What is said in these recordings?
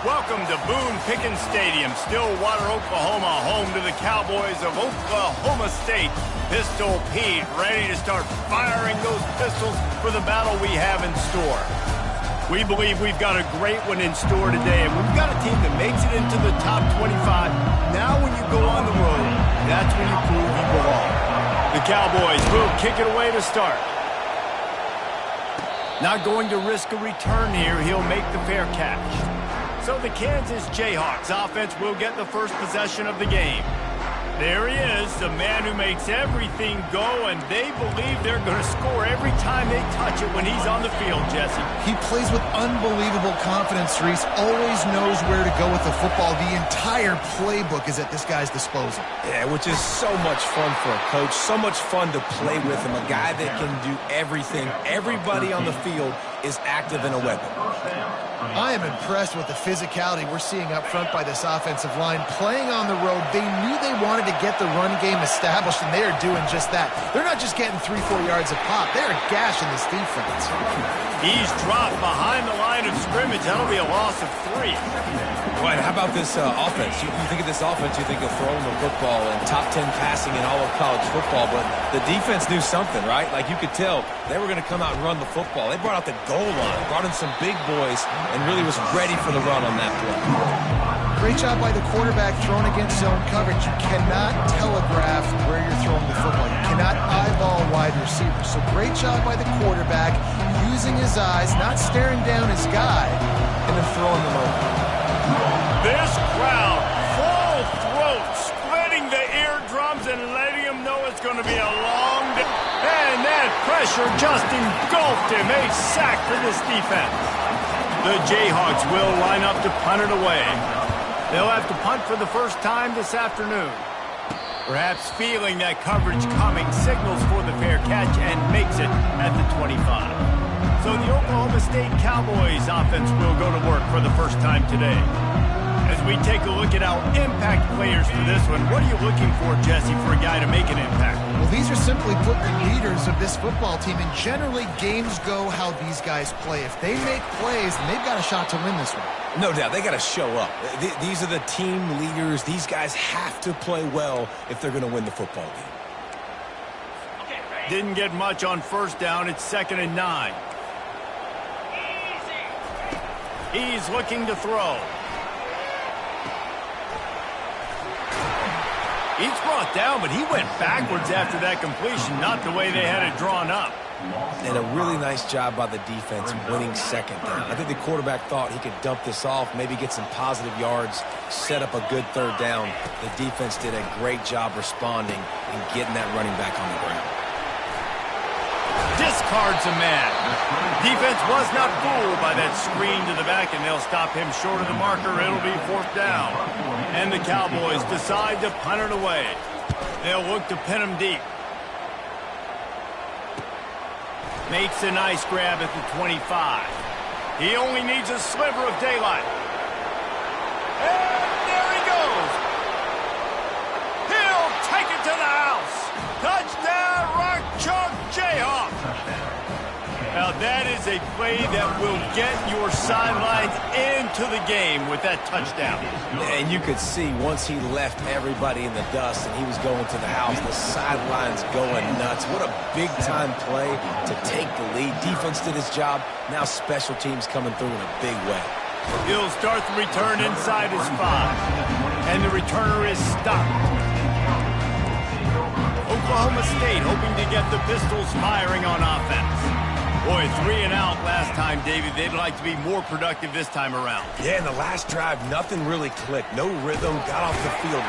Welcome to Boone Pickens Stadium, Stillwater, Oklahoma, home to the Cowboys of Oklahoma State. Pistol Pete ready to start firing those pistols for the battle we have in store. We believe we've got a great one in store today, and we've got a team that makes it into the top 25. Now when you go on the road, that's when you prove you belong. The Cowboys will kick it away to start. Not going to risk a return here. He'll make the fair catch. So the Kansas Jayhawks offense will get the first possession of the game. There he is, the man who makes everything go, and they believe they're going to score every time they touch it when he's on the field, Jesse. He plays with unbelievable confidence, Reese. Always knows where to go with the football. The entire playbook is at this guy's disposal. Yeah, which is so much fun for a coach, so much fun to play with him, a guy that can do everything. Everybody on the field is active in a weapon. I am impressed with the physicality we're seeing up front by this offensive line. Playing on the road, they knew they wanted to get the run game established, and they are doing just that. They're not just getting 3-4 yards a pop. They're gashing this defense. He's dropped behind the line of scrimmage. That'll be a loss of 3. Well, how about this offense? You think of this offense, you think of throwing the football and top 10 passing in all of college football, but the defense knew something, right? Like you could tell they were going to come out and run the football. They brought out the goal line, brought in some big boys, and really was ready for the run on that play. Great job by the quarterback throwing against zone coverage. You cannot telegraph where you're throwing the football. You cannot eyeball wide receivers. So great job by the quarterback using his eyes, not staring down his guy, and then throwing them over. This crowd, full throat, splitting the eardrums and letting him know it's going to be a long day. And that pressure just engulfed him. A sack for this defense. The Jayhawks will line up to punt it away. They'll have to punt for the first time this afternoon. Perhaps feeling that coverage coming, signals for the fair catch and makes it at the 25. So the Oklahoma State Cowboys offense will go to work for the first time today. As we take a look at our impact players for this one, what are you looking for, Jesse, for a guy to make an impact? Well, these are simply put the leaders of this football team, and generally games go how these guys play. If they make plays, then they've got a shot to win this one. No doubt, they got to show up. These are the team leaders. These guys have to play well if they're going to win the football game. Didn't get much on first down. It's 2nd and 9. He's looking to throw. He's brought down, but he went backwards after that completion, not the way they had it drawn up. And a really nice job by the defense winning 2nd down. I think the quarterback thought he could dump this off, maybe get some positive yards, set up a good 3rd down. The defense did a great job responding and getting that running back on the ground. Discards a man. Defense was not fooled by that screen to the back, and they'll stop him short of the marker. It'll be 4th down. And the Cowboys decide to punt it away. They'll look to pin him deep. Makes a nice grab at the 25. He only needs a sliver of daylight. And there he goes. He'll take it to the house. Touchdown, Rock Chalk Jayhawk. Now that is a play that will get your sidelines into the game with that touchdown. And you could see once he left everybody in the dust and he was going to the house, the sidelines going nuts. What a big-time play to take the lead. Defense did his job. Now special teams coming through in a big way. He'll start the return inside his 5. And the returner is stopped. Oklahoma State hoping to get the Pistols firing on offense. Boy, 3 and out last time, David. They'd like to be more productive this time around. Yeah, in the last drive, nothing really clicked. No rhythm, got off the field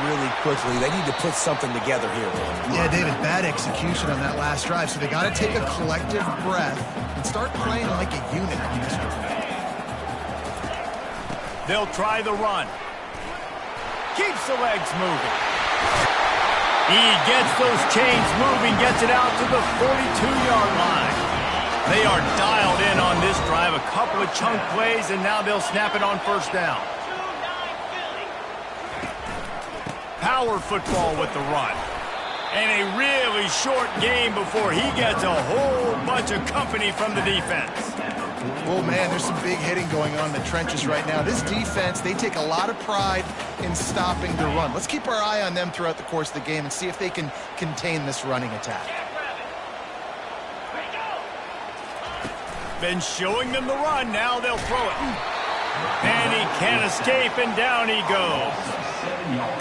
really quickly. They need to put something together here. Yeah, David, bad execution on that last drive, so they got to take a collective breath and start playing like a unit on this one. They'll try the run. Keeps the legs moving. He gets those chains moving, gets it out to the 42-yard line. They are dialed in on this drive, a couple of chunk plays, and now they'll snap it on 1st down. Power football with the run. And a really short game before he gets a whole bunch of company from the defense. Oh, man, there's some big hitting going on in the trenches right now. This defense, they take a lot of pride in stopping the run. Let's keep our eye on them throughout the course of the game and see if they can contain this running attack. Been showing them the run. Now they'll throw it. And he can't escape, and down he goes.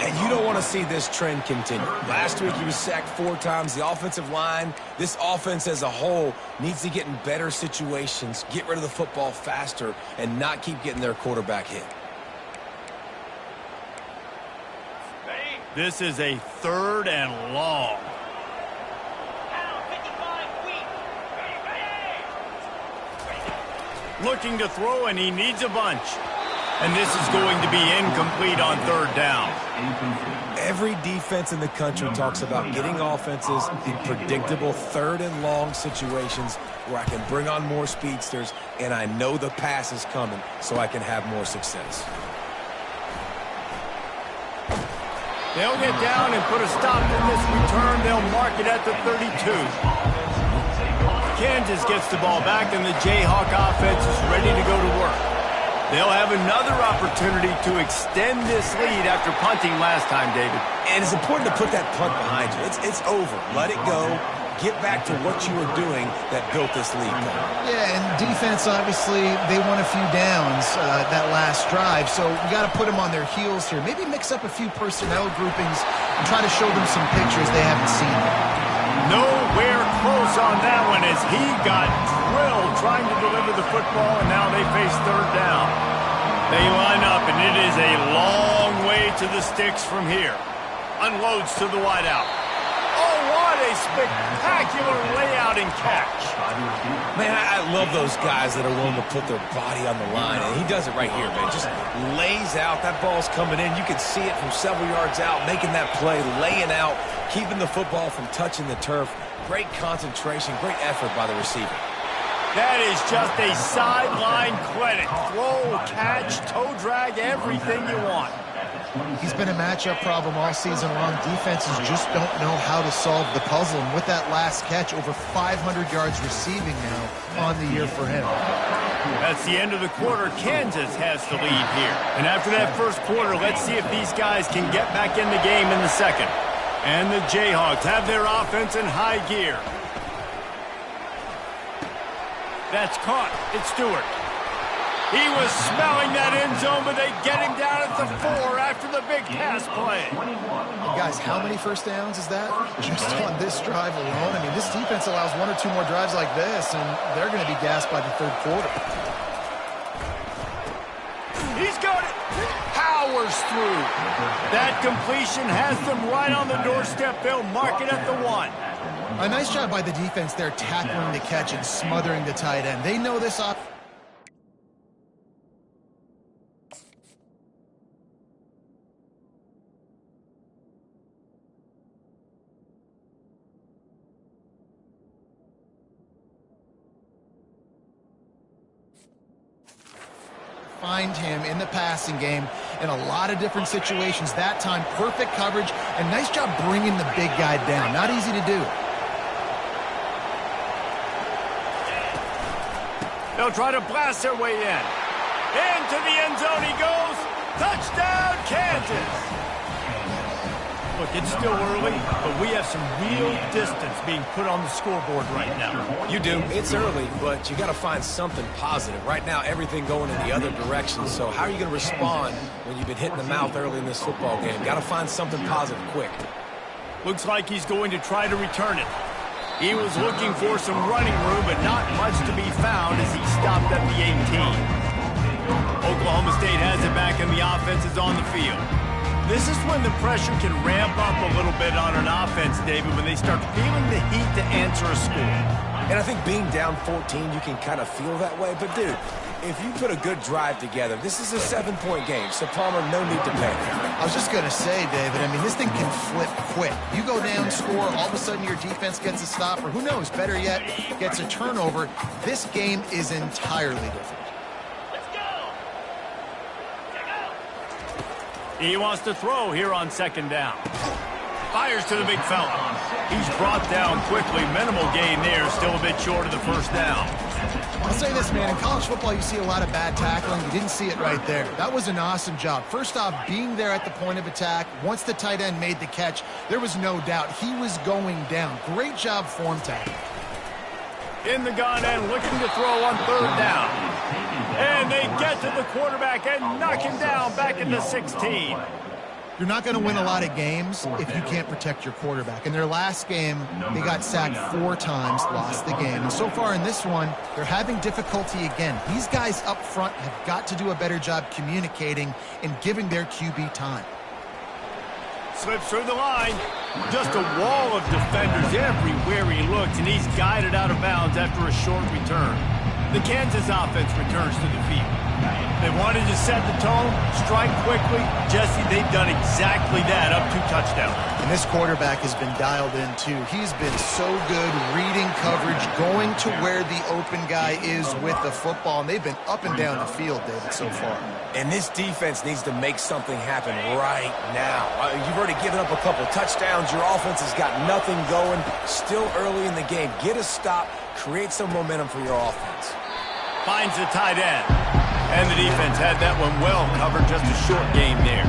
And you don't want to see this trend continue. Last week he was sacked 4 times. The offensive line, this offense as a whole, needs to get in better situations, get rid of the football faster, and not keep getting their quarterback hit. This is a 3rd and long. Looking to throw, and he needs a bunch. And this is going to be incomplete on 3rd down. Every defense in the country talks about getting offenses in predictable 3rd and long situations where I can bring on more speedsters and I know the pass is coming so I can have more success. They'll get down and put a stop to this return. They'll mark it at the 32. Kansas gets the ball back, and the Jayhawk offense is ready to go to work. They'll have another opportunity to extend this lead after punting last time, David. And it's important to put that punt behind you. It's over. Let it go. Get back to what you were doing that built this lead. Yeah, and defense, obviously, they won a few downs that last drive, so we got to put them on their heels here. Maybe mix up a few personnel groupings and try to show them some pictures they haven't seen yet. Nowhere close on that one as he got drilled trying to deliver the football, and now they face 3rd down. They line up, and it is a long way to the sticks from here. Unloads to the wideout. Oh, what a spectacular layout and catch. Man, I love those guys that are willing to put their body on the line, and he does it right here, man. Just lays out. That ball's coming in. You can see it from several yards out, making that play, laying out, keeping the football from touching the turf. Great concentration, great effort by the receiver. That is just a sideline clinic. Throw, catch, toe drag, everything you want. He's been a matchup problem all season long. Defenses just don't know how to solve the puzzle. And with that last catch, over 500 yards receiving now on the year for him. That's the end of the quarter. Kansas has the lead here. And after that first quarter, let's see if these guys can get back in the game in the second. And the Jayhawks have their offense in high gear. That's caught. It's Stewart. He was smelling that end zone, but they get him down at the 4 after the big pass play. And guys, how many first downs is that just on this drive alone? I mean, this defense allows 1 or 2 more drives like this, and they're going to be gassed by the 3rd quarter. He's got it. Powers through. That completion has them right on the doorstep. They'll mark it at the 1. A nice job by the defense there, tackling the catch and smothering the tight end. They know this offense. Find him in the passing game in a lot of different situations. That time, perfect coverage, and nice job bringing the big guy down. Not easy to do. They'll try to blast their way in. Into the end zone he goes. Touchdown, Kansas. Look, it's still early, but we have some real distance being put on the scoreboard right now. You do. It's early, but you got to find something positive. Right now, everything going in the other direction. So how are you going to respond when you've been hit in the mouth early in this football game? Got to find something positive quick. Looks like he's going to try to return it. He was looking for some running room, but not much to be found as he stopped at the 18. Oklahoma State has it back, and the offense is on the field. This is when the pressure can ramp up a little bit on an offense, David, when they start feeling the heat to answer a score. And I think being down 14, you can kind of feel that way. But, dude, if you put a good drive together, this is a 7-point game. So, Palmer, no need to panic. I was just going to say, David, I mean, this thing can flip quick. You go down, score, all of a sudden your defense gets a stop, or who knows, better yet, gets a turnover. This game is entirely different. He wants to throw here on 2nd down. Fires to the big fella. He's brought down quickly. Minimal gain there. Still a bit short of the 1st down. I'll say this, man. In college football, you see a lot of bad tackling. You didn't see it right there. That was an awesome job. First off, being there at the point of attack. Once the tight end made the catch, there was no doubt he was going down. Great job form tackling. In the gun and looking to throw on third down. And they get to the quarterback and knock him down back in the 16. You're not going to win a lot of games if you can't protect your quarterback. In their last game, they got sacked 4 times, lost the game. And so far in this one, they're having difficulty again. These guys up front have got to do a better job communicating and giving their QB time. Slips through the line. Just a wall of defenders everywhere he looks, and he's guided out of bounds after a short return. The Kansas offense returns to the field. They wanted to set the tone, strike quickly. Jesse, they've done exactly that, up 2 touchdowns. And this quarterback has been dialed in, too. He's been so good reading coverage, going to where the open guy is with the football, and they've been up and down the field, David, so far. And this defense needs to make something happen right now. You've already given up a couple touchdowns. Your offense has got nothing going. Still early in the game. Get a stop. Create some momentum for your offense. Finds the tight end. And the defense had that one well covered, just a short game there.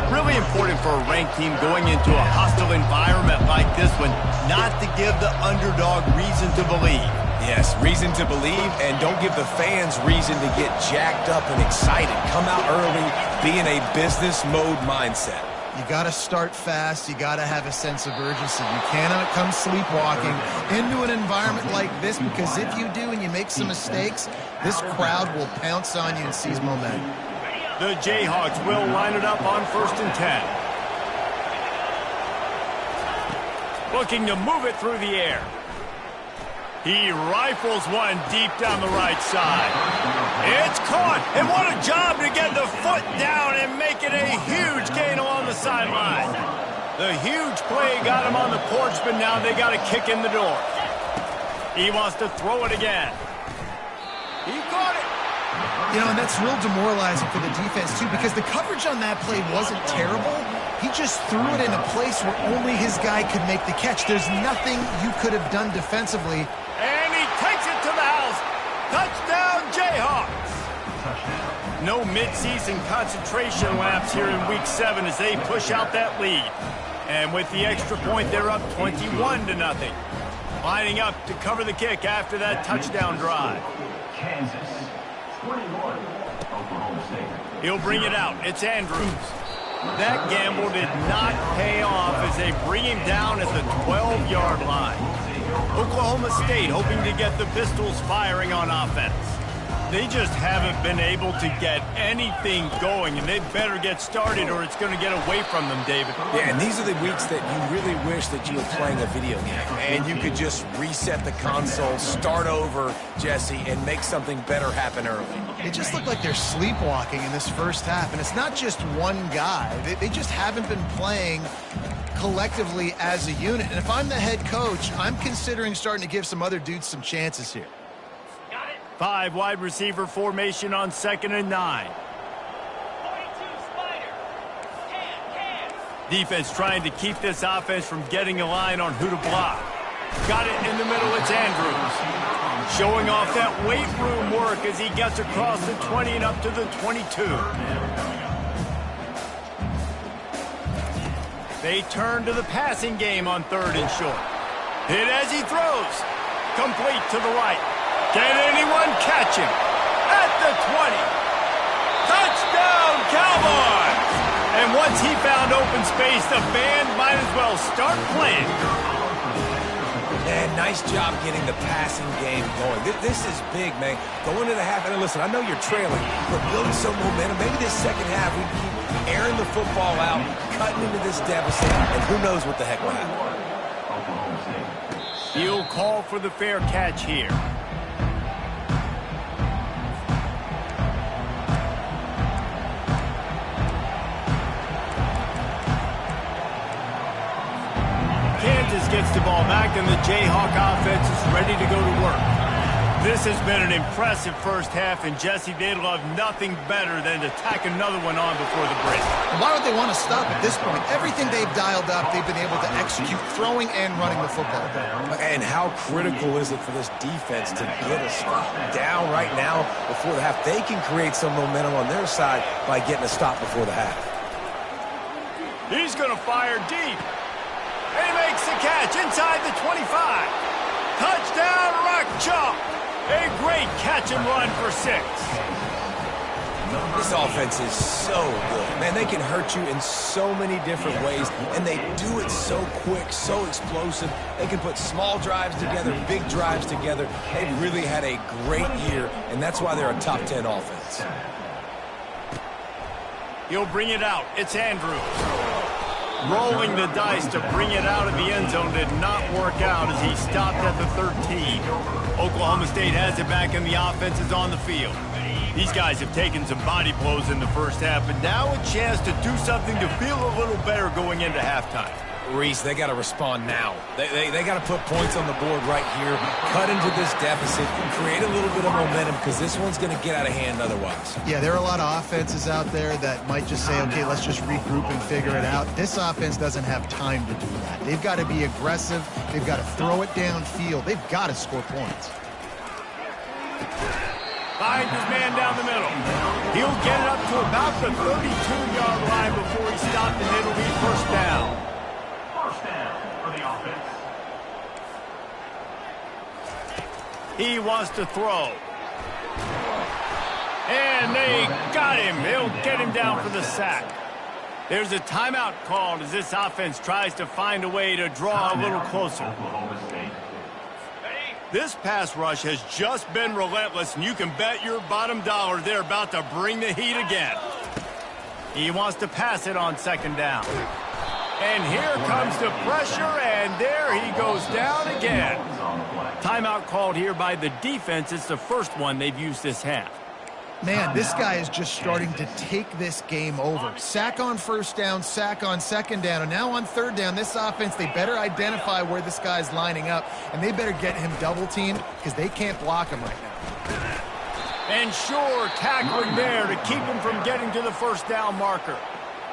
Really important for a ranked team going into a hostile environment like this one, not to give the underdog reason to believe. Yes, reason to believe, and don't give the fans reason to get jacked up and excited. Come out early, be in a business mode mindset. You got to start fast. You got to have a sense of urgency. You cannot come sleepwalking into an environment like this, because if you do and you make some mistakes, this crowd will pounce on you and seize momentum. The Jayhawks will line it up on 1st and 10. Looking to move it through the air. He rifles one deep down the right side. It's caught, and what a job to get the foot down and make it a huge gain along the sideline. The huge play got him on the porch, but now they got a kick in the door. He wants to throw it again. He caught it. You know, and that's real demoralizing for the defense, too, because the coverage on that play wasn't terrible. He just threw it in a place where only his guy could make the catch. There's nothing you could have done defensively. And he takes it to the house. Touchdown, Jayhawks. No midseason concentration laps here in Week 7 as they push out that lead. And with the extra point, they're up 21-0. Lining up to cover the kick after that touchdown drive. Kansas, 21, Oklahoma State. He'll bring it out. It's Andrews. That gamble did not pay off as they bring him down at the 12-yard line. Oklahoma State hoping to get the Pistols firing on offense. They just haven't been able to get anything going, and they better get started or it's going to get away from them, David. Yeah, and these are the weeks that you really wish that you were playing a video game and you could just reset the console, start over, Jesse, and make something better happen early. It just looked like they're sleepwalking in this first half, and it's not just one guy. They just haven't been playing collectively as a unit. And if I'm the head coach, I'm considering starting to give some other dudes some chances here. 5 wide receiver formation on 2nd and 9. Defense trying to keep this offense from getting a line on who to block. Got it in the middle, it's Andrews. Showing off that weight room work as he gets across the 20 and up to the 22. They turn to the passing game on 3rd and short. Hit as he throws. Complete to the right. Can anyone catch him? At the 20. Touchdown, Cowboys! And once he found open space, the band might as well start playing. Man, nice job getting the passing game going. This is big, man. Going into the half, and listen, I know you're trailing, but building some momentum. Maybe this second half we keep airing the football out, cutting into this deficit, and who knows what the heck will happen. He'll call for the fair catch here. Kansas gets the ball back, and the Jayhawk offense is ready to go to work. This has been an impressive first half, and Jesse, they'd love nothing better than to tack another one on before the break. And why would they want to stop at this point? Everything they've dialed up, they've been able to execute throwing and running the football. And how critical is it for this defense to get a stop down right now before the half? They can create some momentum on their side by getting a stop before the half. He's going to fire deep. And he makes the catch inside the 25. Touchdown, Rock Chalk. A great catch and run for 6. This offense is so good. Man, they can hurt you in so many different ways, and they do it so quick, so explosive. They can put small drives together, big drives together. They've really had a great year, and that's why they're a top 10 offense. He'll bring it out. It's Andrews. Rolling the dice to bring it out of the end zone did not work out as he stopped at the 13. Oklahoma State has it back, and the offense is on the field. These guys have taken some body blows in the first half, but now a chance to do something to feel a little better going into halftime. Reese, they got to respond now. They got to put points on the board right here, cut into this deficit, create a little bit of momentum because this one's going to get out of hand otherwise. Yeah, there are a lot of offenses out there that might just say, okay, let's just regroup and figure it out. This offense doesn't have time to do that. They've got to be aggressive. They've got to throw it downfield. They've got to score points. Finds his man down the middle. He'll get it up to about the 32-yard line before he stopped, and it'll be first down. First down for the offense. He wants to throw. And they got him. They'll get him down for the sack. There's a timeout called as this offense tries to find a way to draw a little closer. Oklahoma State. This pass rush has just been relentless, and you can bet your bottom dollar they're about to bring the heat again. He wants to pass it on second down. And here comes the pressure, and there he goes down again. Timeout called here by the defense. It's the first one they've used this half. Man, this guy is just starting to take this game over. Sack on first down, sack on second down, and now on third down, this offense, they better identify where this guy's lining up, and they better get him double-teamed because they can't block him right now. And sure, tackling there to keep him from getting to the first down marker.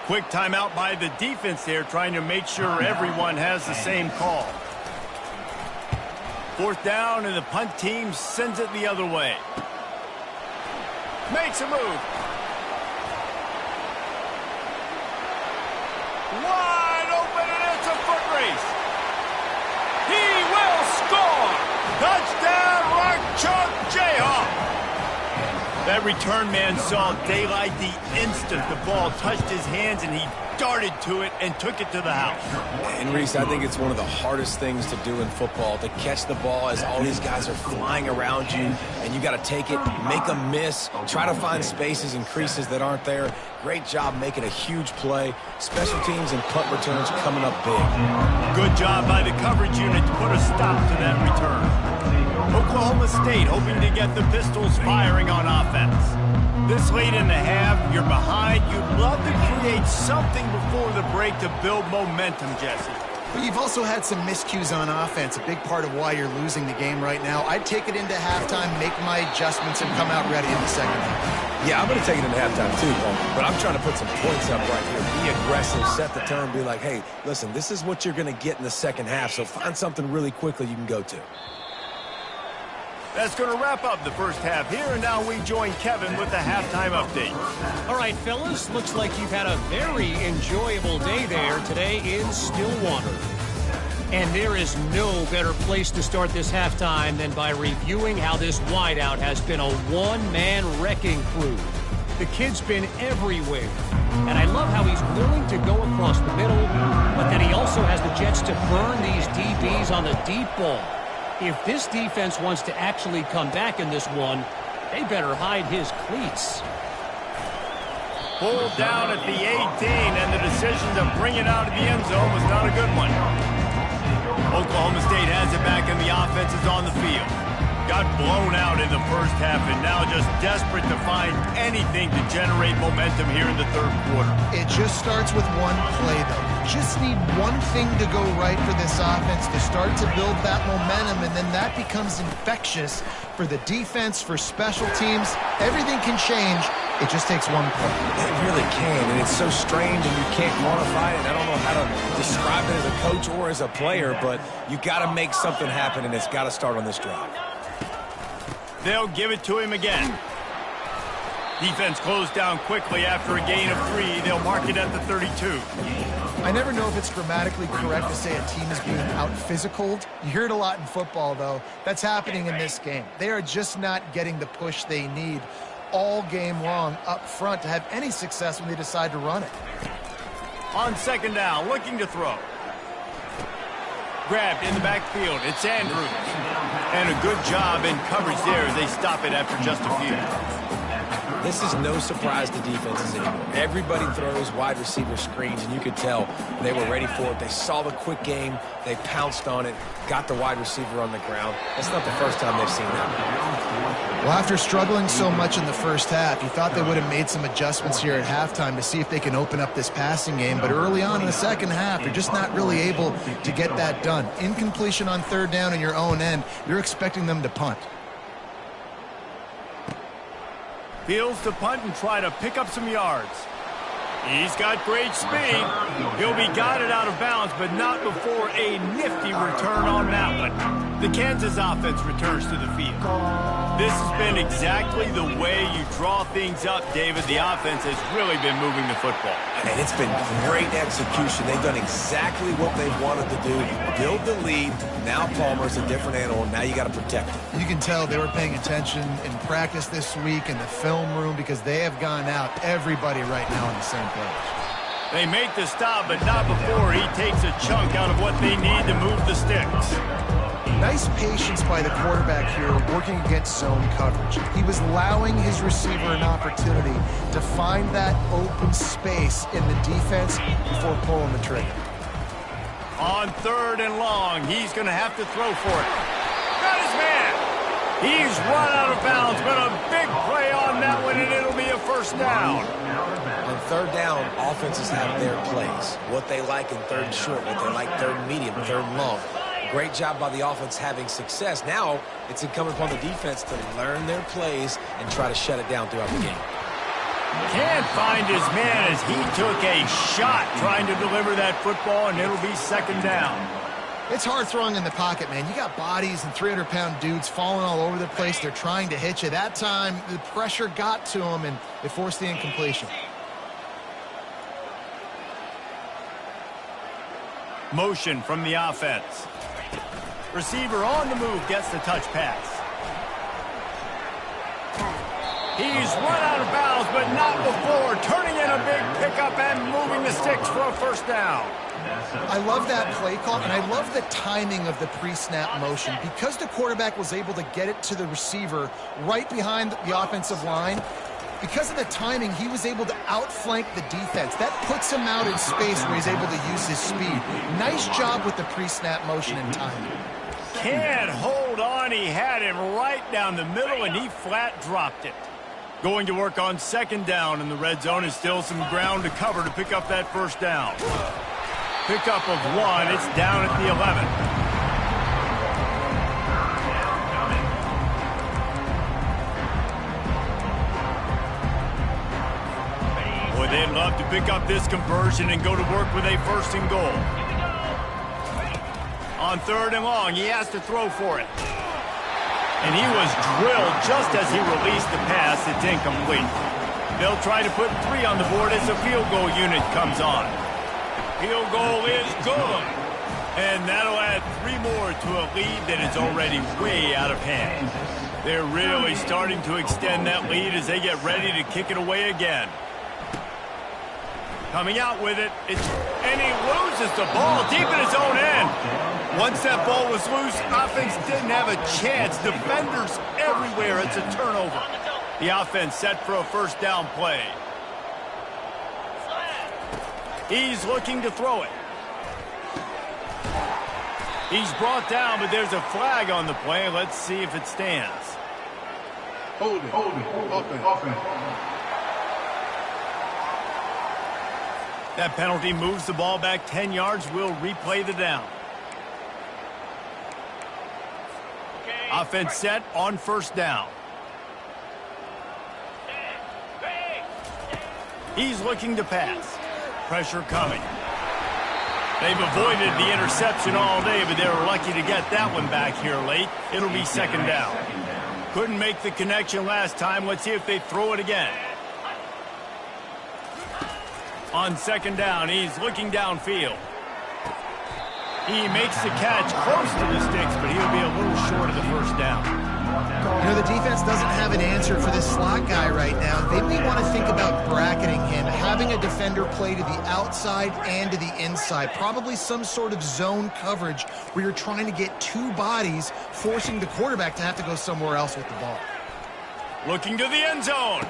Quick timeout by the defense there, trying to make sure everyone has the same call. Fourth down, and the punt team sends it the other way. Makes a move. Wide open, and it's a foot race. He will score. Touchdown, Rock Chalk Jayhawk. That return man saw daylight the instant the ball touched his hands, and he darted to it and took it to the house. And Reese, I think it's one of the hardest things to do in football, to catch the ball as all these guys are flying around you, and you got to take it, make them miss, try to find spaces and creases that aren't there. Great job making a huge play. Special teams and punt returns coming up big. Good job by the coverage unit to put a stop to that return. Oklahoma State hoping to get the Pistols firing on offense. This late in the half, you're behind. You'd love to create something before the break to build momentum, Jesse. But you've also had some miscues on offense, a big part of why you're losing the game right now. I'd take it into halftime, make my adjustments, and come out ready in the second half. Yeah, I'm going to take it into halftime too, but I'm trying to put some points up right here. Be aggressive, set the tone, be like, hey, listen, this is what you're going to get in the second half, so find something really quickly you can go to. That's going to wrap up the first half here, and now we join Kevin with the halftime update. All right, fellas, looks like you've had a very enjoyable day there today in Stillwater. And there is no better place to start this halftime than by reviewing how this wideout has been a one-man wrecking crew. The kid's been everywhere, and I love how he's willing to go across the middle, but then he also has the jets to burn these DBs on the deep ball. If this defense wants to actually come back in this one, they better hide his cleats. Pulled down at the 18, and the decision to bring it out of the end zone was not a good one. Oklahoma State has it back, and the offense is on the field. got blown out in the first half and now just desperate to find anything to generate momentum here in the third quarter. It just starts with one play, though. Just need one thing to go right for this offense to start to build that momentum, and then that becomes infectious for the defense, for special teams. Everything can change. It just takes one play. It really can, and it's so strange, and you can't quantify it. I don't know how to describe it as a coach or as a player, but you got to make something happen, and it's got to start on this drive. They'll give it to him again. Defense closed down quickly after a gain of 3. They'll mark it at the 32. I never know if it's grammatically correct to say a team is being out-physicaled. You hear it a lot in football, though. That's happening in this game. They are just not getting the push they need all game long up front to have any success when they decide to run it. On second down, looking to throw. Grabbed in the backfield. It's Andrews. And a good job in coverage there as they stop it after just a few. This is no surprise to defenses anymore. Everybody throws wide receiver screens, and you could tell they were ready for it. They saw the quick game. They pounced on it, got the wide receiver on the ground. That's not the first time they've seen that. Well, after struggling so much in the first half, you thought they would have made some adjustments here at halftime to see if they can open up this passing game. But early on in the second half, they're just not really able to get that done. Incompletion on third down in your own end, you're expecting them to punt. Fields to punt and try to pick up some yards. He's got great speed. He'll be guided out of bounds, but not before a nifty return on that one. The Kansas offense returns to the field. This has been exactly the way you draw things up, David. The offense has really been moving the football. And it's been great execution. They've done exactly what they've wanted to do. Build the lead. Now Palmer's a different animal. Now you got to protect him. You can tell they were paying attention in practice this week in the film room because they have gone out, everybody right now on the same page. They make the stop, but not before he takes a chunk out of what they need to move the sticks. Nice patience by the quarterback here working against zone coverage. He was allowing his receiver an opportunity to find that open space in the defense before pulling the trigger. On third and long, he's going to have to throw for it. Got his man. He's run out of bounds, but a big play on that one, and it'll be a first down. On third down, offenses have their plays. What they like in third and short, what they like third and medium, third and long. Great job by the offense having success. Now it's incumbent upon the defense to learn their plays and try to shut it down throughout the game. Can't find his man as he took a shot trying to deliver that football, and it'll be second down. It's hard throwing in the pocket, man. You got bodies and 300-pound dudes falling all over the place. They're trying to hit you. That time, the pressure got to him, and it forced the incompletion. Motion from the offense. Receiver on the move gets the touch pass. He's run out of bounds, but not before turning in a big pickup and moving the sticks for a first down. I love that play call, and I love the timing of the pre-snap motion. Because the quarterback was able to get it to the receiver right behind the offensive line, because of the timing, he was able to outflank the defense. That puts him out in space where he's able to use his speed. Nice job with the pre-snap motion and timing. Can't hold on. He had him right down the middle, and he flat dropped it. Going to work on second down in the red zone is still some ground to cover to pick up that first down. Pickup of 1. It's down at the 11. Boy, they'd love to pick up this conversion and go to work with a first and goal. On third and long, he has to throw for it. And he was drilled just as he released the pass. It's incomplete. They'll try to put 3 on the board as the field goal unit comes on. Field goal is good. And that'll add 3 more to a lead that is already way out of hand. They're really starting to extend that lead as they get ready to kick it away again. Coming out with it, and he loses the ball deep in his own end. Once that ball was loose, offense didn't have a chance. Defenders everywhere. It's a turnover. The offense set for a first down play. He's looking to throw it. He's brought down, but there's a flag on the play. Let's see if it stands. Hold it. Offense. That penalty moves the ball back 10 yards. We'll replay the down. Offense set on first down. He's looking to pass. Pressure coming. They've avoided the interception all day, but they were lucky to get that one back here late. It'll be second down. Couldn't make the connection last time. Let's see if they throw it again. On second down, he's looking downfield. He makes the catch close to the sticks, but he'll be a little short of the first down. You know, the defense doesn't have an answer for this slot guy right now. They may want to think about bracketing him, having a defender play to the outside and to the inside. Probably some sort of zone coverage where you're trying to get two bodies, forcing the quarterback to have to go somewhere else with the ball. Looking to the end zone.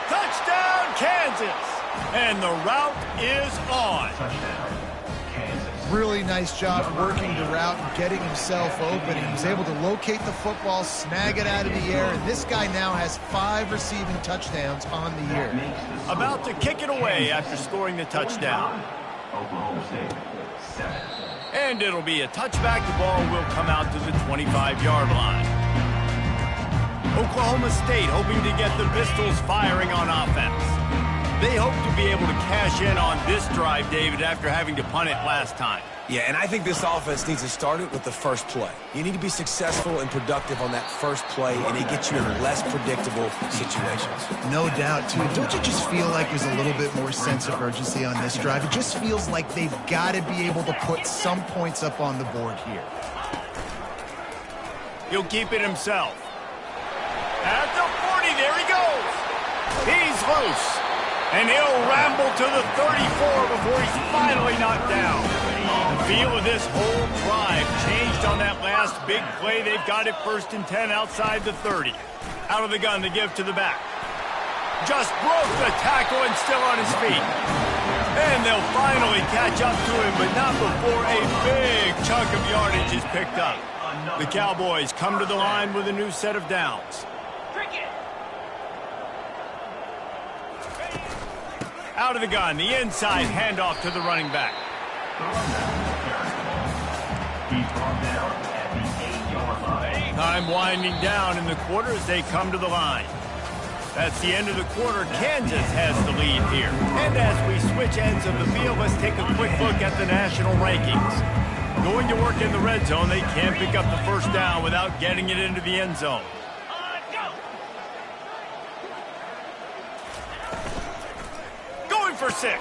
Touchdown, Kansas! And the route is on. Really nice job working the route and getting himself open. He was able to locate the football, snag it out of the air, and this guy now has 5 receiving touchdowns on the year. About to kick it away after scoring the touchdown. And it'll be a touchback. The ball will come out to the 25-yard line. Oklahoma State hoping to get the Pistols firing on offense. They hope to be able to cash in on this drive, David, after having to punt it last time. Yeah, and I think this offense needs to start it with the first play. You need to be successful and productive on that first play, and it gets you in less predictable situations. No doubt, too. Don't you just feel like there's a little bit more sense of urgency on this drive? It just feels like they've got to be able to put some points up on the board here. He'll keep it himself. At the 40, there he goes. He's loose. And he'll ramble to the 34 before he's finally knocked down. The feel of this whole drive changed on that last big play. They've got it 1st and 10 outside the 30. Out of the gun to give to the back. Just broke the tackle and still on his feet. And they'll finally catch up to him, but not before a big chunk of yardage is picked up. The Cowboys come to the line with a new set of downs. Out of the gun, the inside handoff to the running back. Time winding down in the quarter as they come to the line. That's the end of the quarter. Kansas has the lead here. And as we switch ends of the field, let's take a quick look at the national rankings. Going to work in the red zone, they can't pick up the first down without getting it into the end zone. For 6. He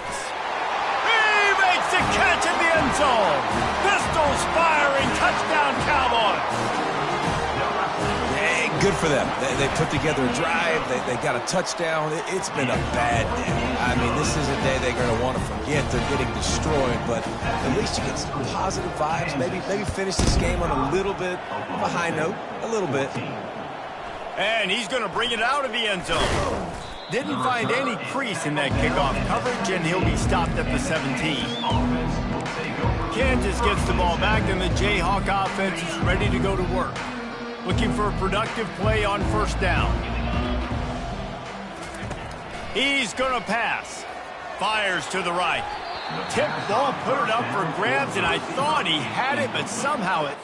makes the catch in the end zone. Pistols firing. Touchdown, Cowboys. Hey, good for them. They put together a drive. They got a touchdown. It's been a bad day. I mean, this is a day they're going to want to forget. They're getting destroyed, but at least you get some positive vibes. Maybe finish this game on a little bit of a high note. A little bit. And he's going to bring it out of the end zone. Didn't find any crease in that kickoff coverage, and he'll be stopped at the 17. Kansas gets the ball back, and the Jayhawk offense is ready to go to work. Looking for a productive play on first down. He's going to pass. Fires to the right. Tip ball, put it up for grabs, and I thought he had it, but somehow it...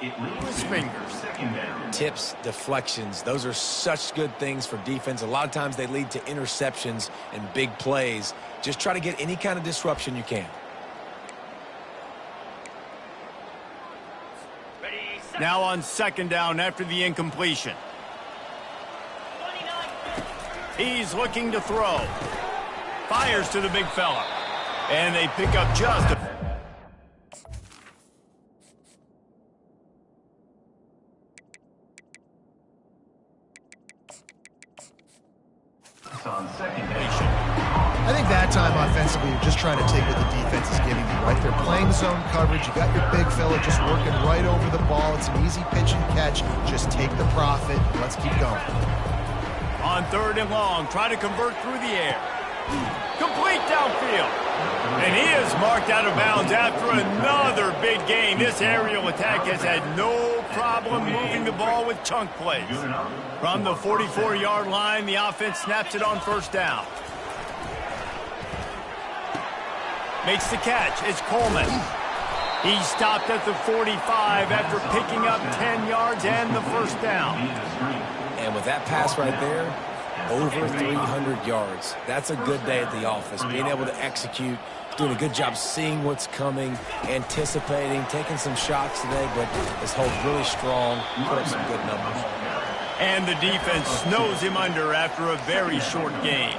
It leaves his fingers. Second down. Tips, deflections, those are such good things for defense. A lot of times they lead to interceptions and big plays. Just try to get any kind of disruption you can. Now on second down after the incompletion. He's looking to throw. Fires to the big fella. And they pick up just a... On second down. I think that time offensively, you're just trying to take what the defense is giving you, right? They're playing zone coverage. You got your big fella just working right over the ball. It's an easy pitch and catch. Just take the profit. Let's keep going. On third and long, try to convert through the air. Complete downfield. And he is marked out of bounds after another big gain. This aerial attack has had no problem moving the ball with chunk plays. From the 44-yard line, the offense snaps it on first down. Makes the catch. It's Coleman. He stopped at the 45 after picking up 10 yards and the first down. And with that pass right there, over 300 yards. That's a good day at the office. Being able to execute, doing a good job seeing what's coming, anticipating, taking some shots today, but his hold really strong, put up some good numbers. And the defense snows him under after a very short gain.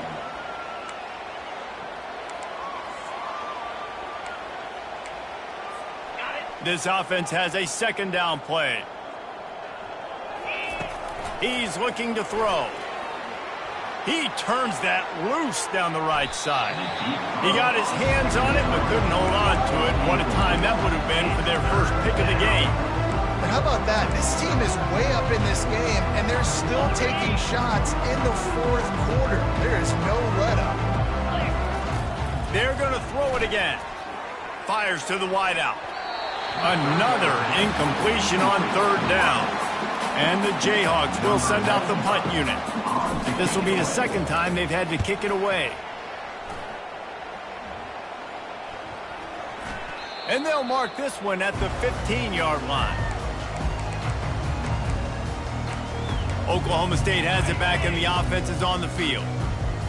This offense has a second down play. He's looking to throw. He turns that loose down the right side. He got his hands on it, but couldn't hold on to it. What a time that would have been for their first pick of the game. But how about that? This team is way up in this game, and they're still taking shots in the fourth quarter. There is no let-up. They're going to throw it again. Fires to the wideout. Another incompletion on third down. And the Jayhawks will send out the punt unit. This will be the second time they've had to kick it away. And they'll mark this one at the 15-yard line. Oklahoma State has it back and the offense is on the field.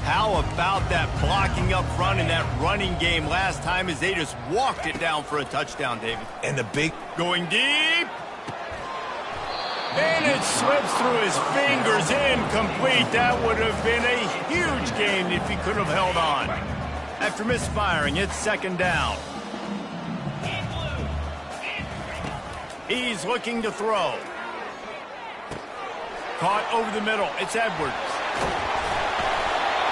How about that blocking up front in that running game last time as they just walked it down for a touchdown, David? And the big... Going deep. And it slips through his fingers, incomplete. That would have been a huge gain if he could have held on. After misfiring, it's second down. He's looking to throw. Caught over the middle. It's Edwards.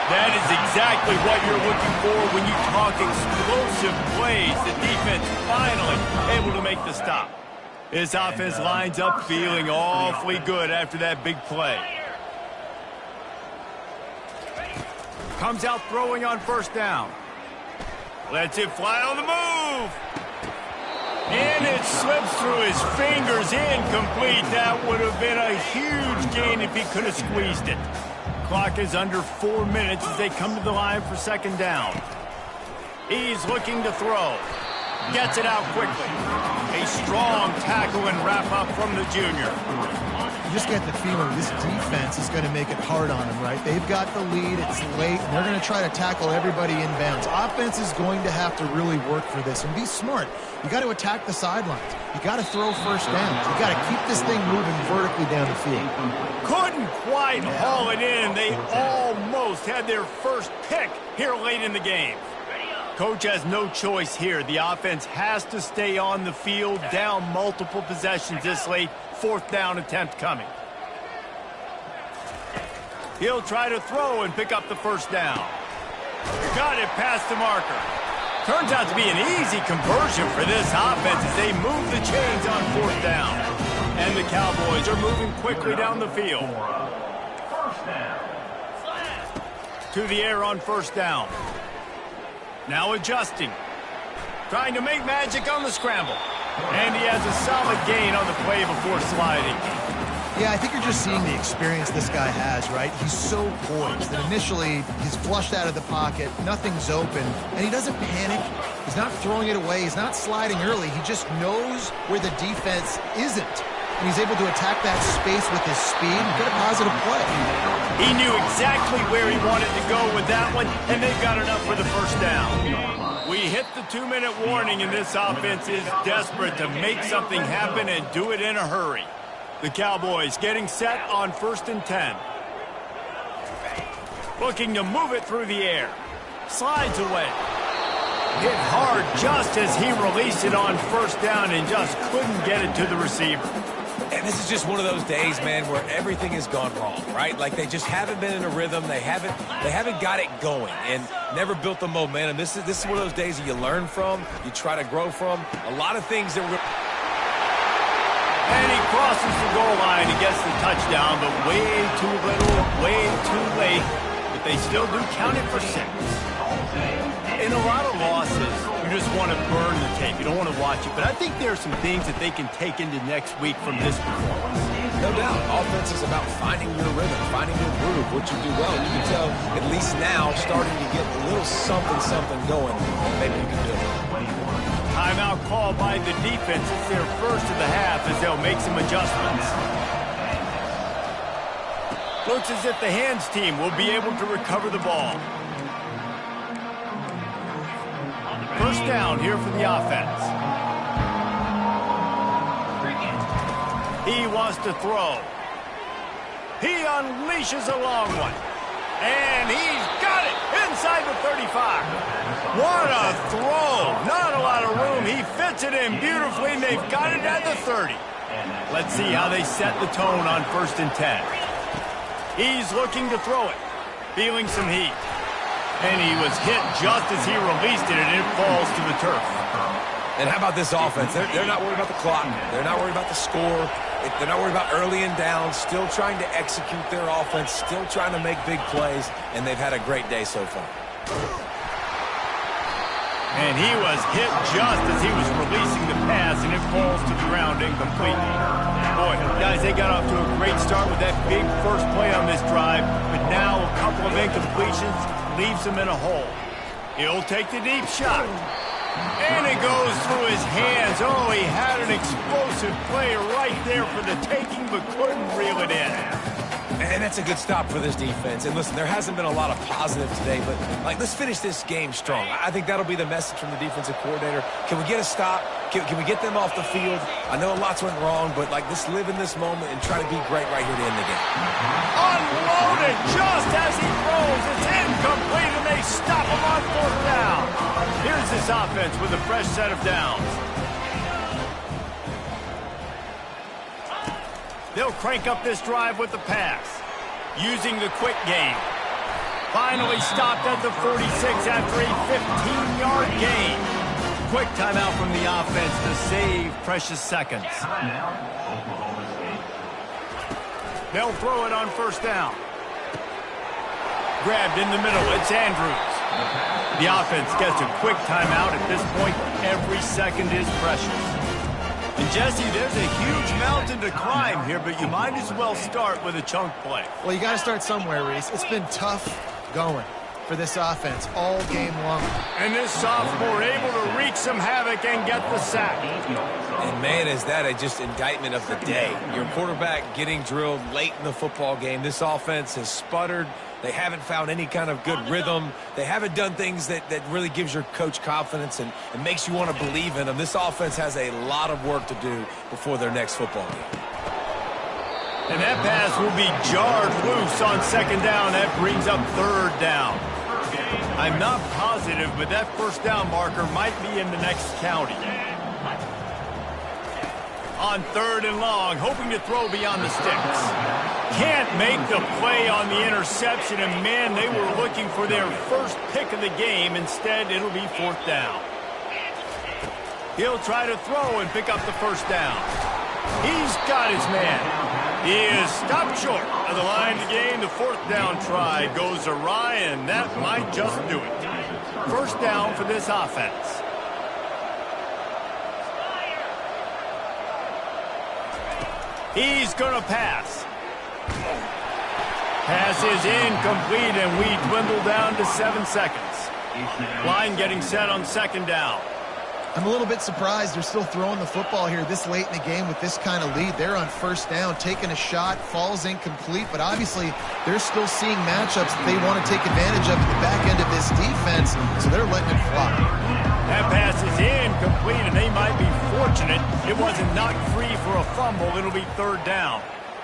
That is exactly what you're looking for when you talk explosive plays. The defense finally able to make the stop. This offense lines up feeling awfully good after that big play. Comes out throwing on first down. Lets it fly on the move. And it slips through his fingers, incomplete. That would have been a huge gain if he could have squeezed it. Clock is under 4 minutes as they come to the line for second down. He's looking to throw. Gets it out quickly. A strong tackle and wrap up from the junior. You just get the feeling this defense is going to make it hard on them, right? They've got the lead. It's late. And they're going to try to tackle everybody inbounds. Offense is going to have to really work for this and be smart. You got to attack the sidelines. You got to throw first downs. You got to keep this thing moving vertically down the field. Couldn't quite haul it in. They almost had their first pick here late in the game. Coach has no choice here. The offense has to stay on the field, down multiple possessions this late. Fourth down attempt coming. He'll try to throw and pick up the first down. Got it past the marker. Turns out to be an easy conversion for this offense as they move the chains on fourth down. And the Cowboys are moving quickly down the field. To the air on first down. Now adjusting. Trying to make magic on the scramble. And he has a solid gain on the play before sliding. Yeah, I think you're just seeing the experience this guy has, right? He's so poised. And initially, he's flushed out of the pocket. Nothing's open. And he doesn't panic. He's not throwing it away. He's not sliding early. He just knows where the defense isn't. And he's able to attack that space with his speed and get a positive play. He knew exactly where he wanted to go with that one, and they've got enough for the first down. We hit the 2-minute warning, and this offense is desperate to make something happen and do it in a hurry. The Cowboys getting set on 1st and 10. Looking to move it through the air. Slides away. Hit hard just as he released it on 1st down and just couldn't get it to the receiver. And this is just one of those days, man, where everything has gone wrong, right? Like they just haven't been in a rhythm. They haven't got it going and never built the momentum. This is one of those days that you learn from, you try to grow from. A lot of things that were... And he crosses the goal line and gets the touchdown, but way too little, way too late. But they still do count it for 6. In a lot of losses, you just want to burn the tape. You don't want to watch it. But I think there are some things that they can take into next week from this performance. No doubt. Offense is about finding your rhythm, finding your groove, what you do well. You can tell, at least now, starting to get a little something going. Maybe you can do it. Timeout called by the defense. It's their first of the half as they'll make some adjustments. Looks as if the hands team will be able to recover the ball. First down here for the offense. He wants to throw. He unleashes a long one. And he's got it inside the 35. What a throw. Not a lot of room. He fits it in beautifully, and they've got it at the 30. Let's see how they set the tone on 1st and 10. He's looking to throw it. Feeling some heat. And he was hit just as he released it, and it falls to the turf. And how about this offense? They're not worried about the clock. They're not worried about the score. They're not worried about early and down. Still trying to execute their offense. Still trying to make big plays. And they've had a great day so far. And he was hit just as he was releasing the pass, and it falls to the ground incomplete. Boy, guys, they got off to a great start with that big first play on this drive, but now a couple of incompletions leaves him in a hole. He'll take the deep shot. And it goes through his hands. Oh, he had an explosive play right there for the taking, but couldn't reel it in. And that's a good stop for this defense. And listen, there hasn't been a lot of positive today, but let's finish this game strong. I think that'll be the message from the defensive coordinator. Can we get a stop? Can we get them off the field? I know lots went wrong, but let's live in this moment and try to be great right here to end the game. Unloaded just as he throws. It's incomplete, and they stop him on 4th down. Here's this offense with a fresh set of downs. They'll crank up this drive with the pass, using the quick game. Finally stopped at the 46 after a 15-yard gain. Quick timeout from the offense to save precious seconds. They'll throw it on 1st down. Grabbed in the middle, it's Andrews. The offense gets a quick timeout. At this point, every second is precious. And Jesse, there's a huge mountain to climb here, but you might as well start with a chunk play. Well, you got to start somewhere, Reese. It's been tough going for this offense all game long. And this sophomore able to wreak some havoc and get the sack. And man, is that a just indictment of the day. Your quarterback getting drilled late in the football game. This offense has sputtered. They haven't found any kind of good rhythm. They haven't done things that really gives your coach confidence and makes you want to believe in them. This offense has a lot of work to do before their next football game. And that pass will be jarred loose on 2nd down. That brings up 3rd down. I'm not positive, but that 1st down marker might be in the next county. On 3rd and long, hoping to throw beyond the sticks. Can't make the play on the interception, and man, they were looking for their first pick of the game. Instead, it'll be 4th down. He'll try to throw and pick up the 1st down. He's got his man. He is stopped short of the line to gain. The 4th down try goes awry, and that might just do it. 1st down for this offense. He's going to pass. Pass is incomplete, and we dwindle down to 7 seconds. Line getting set on second down. I'm a little bit surprised they're still throwing the football here this late in the game with this kind of lead. They're on first down, taking a shot, falls incomplete, but obviously they're still seeing matchups that they want to take advantage of at the back end of this defense, so they're letting it fly. That pass is incomplete, and they might be fortunate it wasn't knocked free for a fumble. It'll be third down.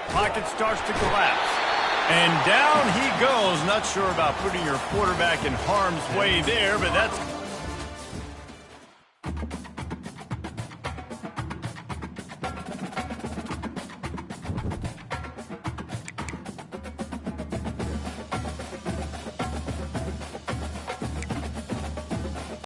Pocket starts to collapse. And down he goes. Not sure about putting your quarterback in harm's way there, but that's